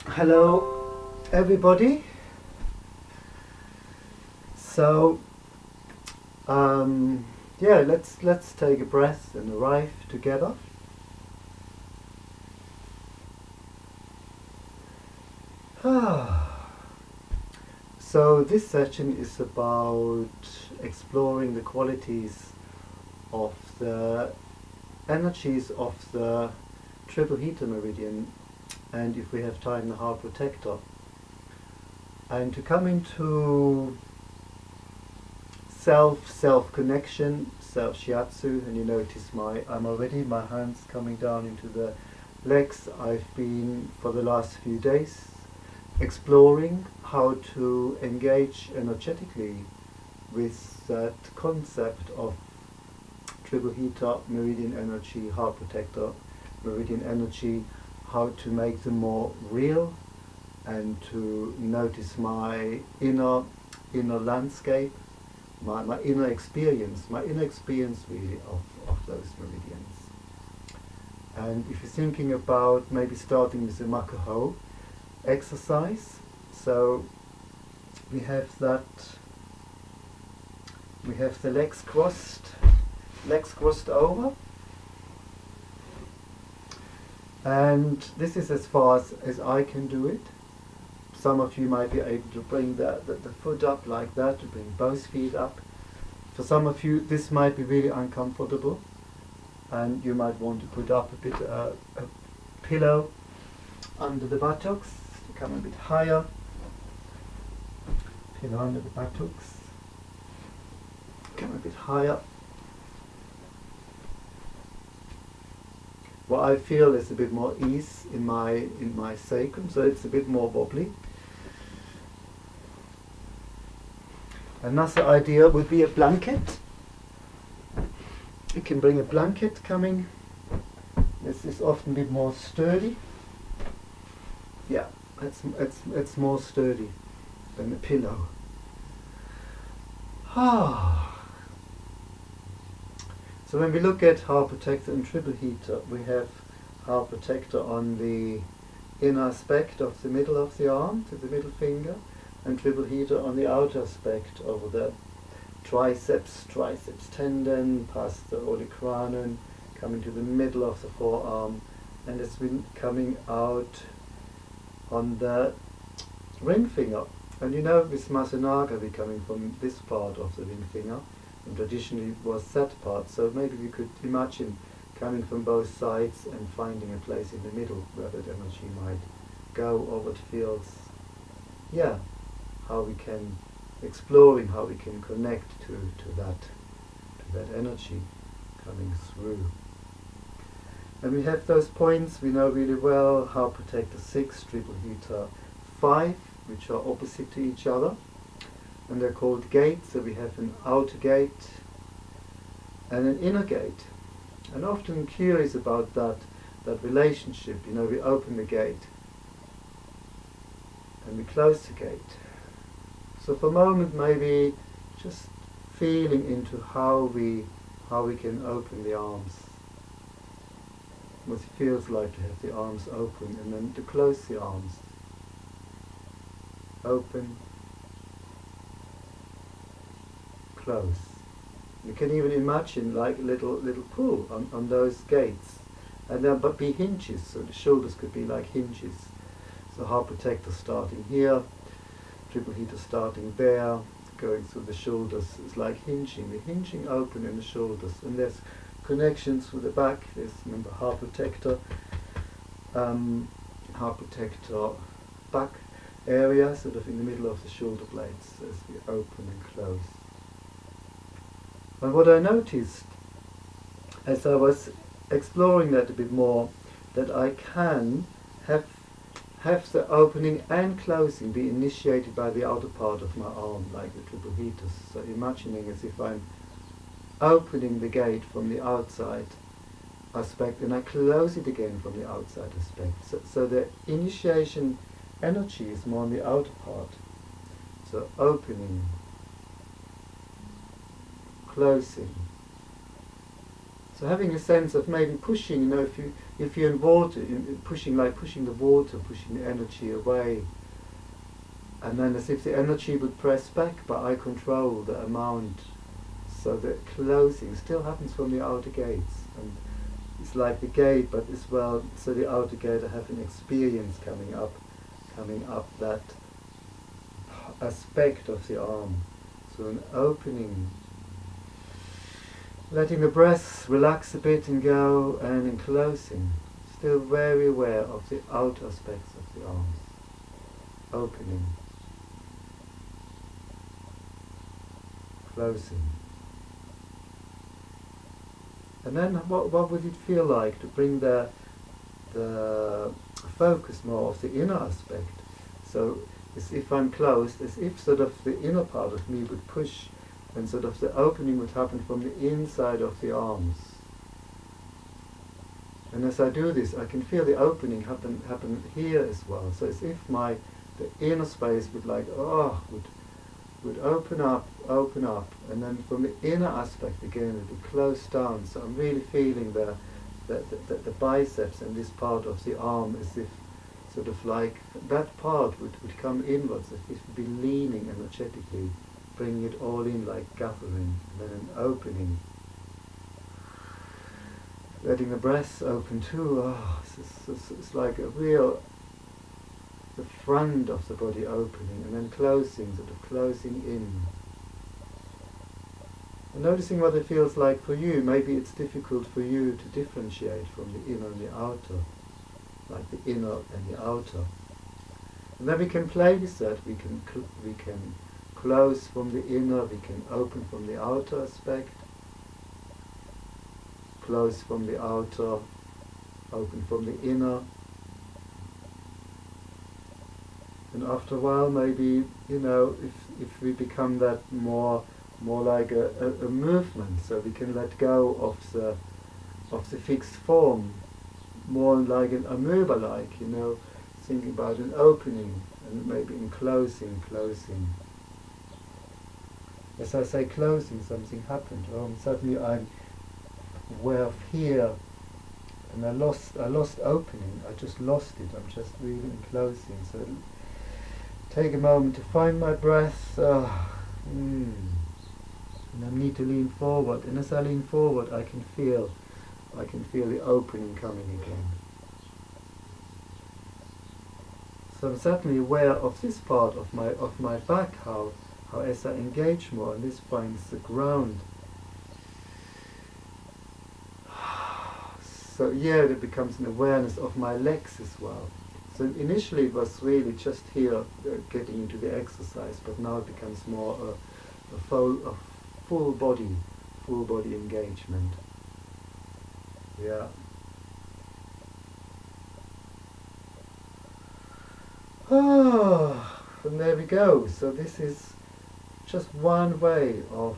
Hello, everybody. So, yeah, let's take a breath and arrive together. So this session is about exploring the qualities of the energies of the triple heater meridian, and if we have time, the heart protector, and to come into self connection, self shiatsu. And you notice my hands coming down into the legs. I've been for the last few days exploring how to engage energetically with that concept of triple heater, meridian energy, heart protector, meridian energy, how to make them more real, and to notice my inner landscape, my inner experience really of those meridians. And if you're thinking about maybe starting with the Makuho exercise, so we have the legs crossed over, and this is as far as I can do it. Some of you might be able to bring the foot up like that, to bring both feet up. For some of you, this might be really uncomfortable, and you might want to put up a pillow under the buttocks to come a bit higher. Pillow under the buttocks, come a bit higher. What I feel is a bit more ease in my sacrum, so it's a bit more wobbly. Another idea would be a blanket. You can bring a blanket coming. This is often a bit more sturdy. Yeah, it's more sturdy than a pillow. So when we look at heart protector and triple heater, we have heart protector on the inner aspect of the middle of the arm to the middle finger, and triple heater on the outer aspect over the triceps tendon, past the olecranon, coming to the middle of the forearm, and it's been coming out on the ring finger. And you know, with Masunaga, we're coming from this part of the ring finger, and traditionally it was that part. So maybe we could imagine coming from both sides and finding a place in the middle where that energy might go, or what feels, how we can exploring how we can connect to that energy coming through. And we have those points we know really well: heart protector 6, triple heater 5, which are opposite to each other, and they're called gates. So we have an outer gate and an inner gate. And often curious about that relationship. You know, we open the gate and we close the gate. So for a moment, maybe just feeling into how we can open the arms. What it feels like to have the arms open, and then to close the arms. Open, close. You can even imagine like a little pull on those gates, and then but be hinges. So the shoulders could be like hinges. So heart protector starting here, triple heater starting there, going through the shoulders. It's like hinging. We're hinging open in the shoulders, and there's connections with the back. There's, remember, heart protector back area, sort of in the middle of the shoulder blades as we open and close. And what I noticed as I was exploring that a bit more, that I can have the opening and closing be initiated by the outer part of my arm, like the triple heaters. So imagining as if I'm opening the gate from the outside aspect, and I close it again from the outside aspect. So the initiation energy is more on the outer part. So opening, closing, So having a sense of maybe pushing, if you're in water, pushing the water, pushing the energy away, and then as if the energy would press back, but I control the amount, so the closing still happens from the outer gates, and it's like the gate, but as well, so the outer gate I have an experience coming up that aspect of the arm, so an opening. Letting the breath relax a bit and go, and in closing, still very aware of the outer aspects of the arms. Opening. Closing. And then what would it feel like to bring the focus more of the inner aspect? So as if I'm closed, as if sort of the inner part of me would push, and sort of the opening would happen from the inside of the arms. And as I do this, I can feel the opening happen here as well. So as if the inner space would would open up, and then from the inner aspect again it would close down. So I'm really feeling the biceps and this part of the arm, as if sort of like that part would come inwards, as if it would be leaning energetically, bringing it all in, like gathering, and then an opening. Letting the breath open too. It's like a real, the front of the body opening, and then closing, sort of closing in. And noticing what it feels like for you. Maybe it's difficult for you to differentiate from the inner and the outer, like the inner and the outer. And then we can play with that. We can close from the inner, we can open from the outer aspect, close from the outer, open from the inner. And after a while, maybe, if we become that more like a movement, so we can let go of the fixed form, more like an amoeba, like, thinking about an opening and maybe in closing. As I say closing, something happened. Suddenly I'm aware of here, and I lost opening. I just lost it. I'm just really in closing. So take a moment to find my breath. And I need to lean forward. And as I lean forward, I can feel the opening coming again. So I'm suddenly aware of this part of my back, how as I engage more, and this finds the ground. So there becomes an awareness of my legs as well. So initially it was really just here, getting into the exercise, but now it becomes more a full body engagement. Yeah. And there we go. So this is just one way of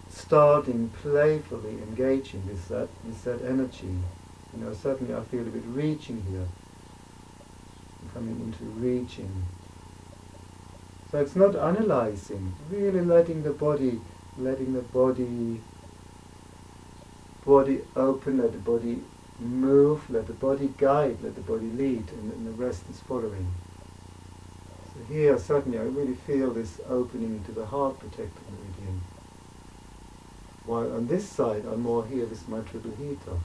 starting playfully engaging with that energy. Suddenly I feel a bit reaching here. I'm coming into reaching. So it's not analyzing, really letting the body open, let the body move, let the body guide, let the body lead, and the rest is following. So here suddenly I really feel this opening into the heart protector meridian. While on this side I'm more here with my triple heater.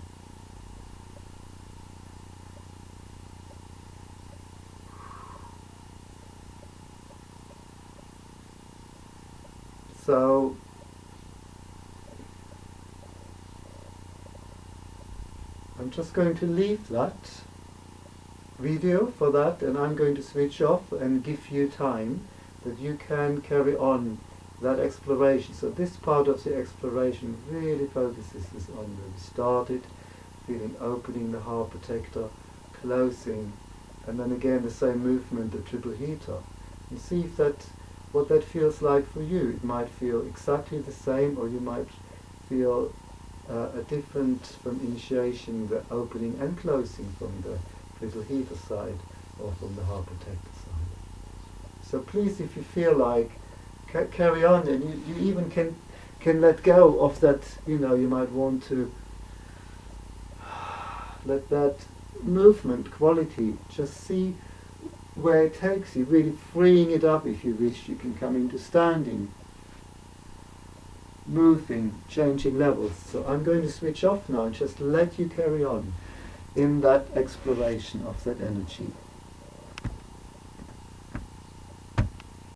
So I'm just going to leave that video for that, and I'm going to switch off and give you time that you can carry on that exploration. So this part of the exploration really focuses this on where we started, feeling opening the heart protector, closing, and then again the same movement, the triple heater, and see what that feels like for you. It might feel exactly the same, or you might feel a different from initiation, the opening and closing from the triple heater side or from the heart protector side. So please, if you feel like, carry on, and you even can let go of that. You might want to let that movement quality, just see where it takes you, really freeing it up. If you wish, you can come into standing, moving, changing levels. So I'm going to switch off now and just let you carry on in that exploration of that energy.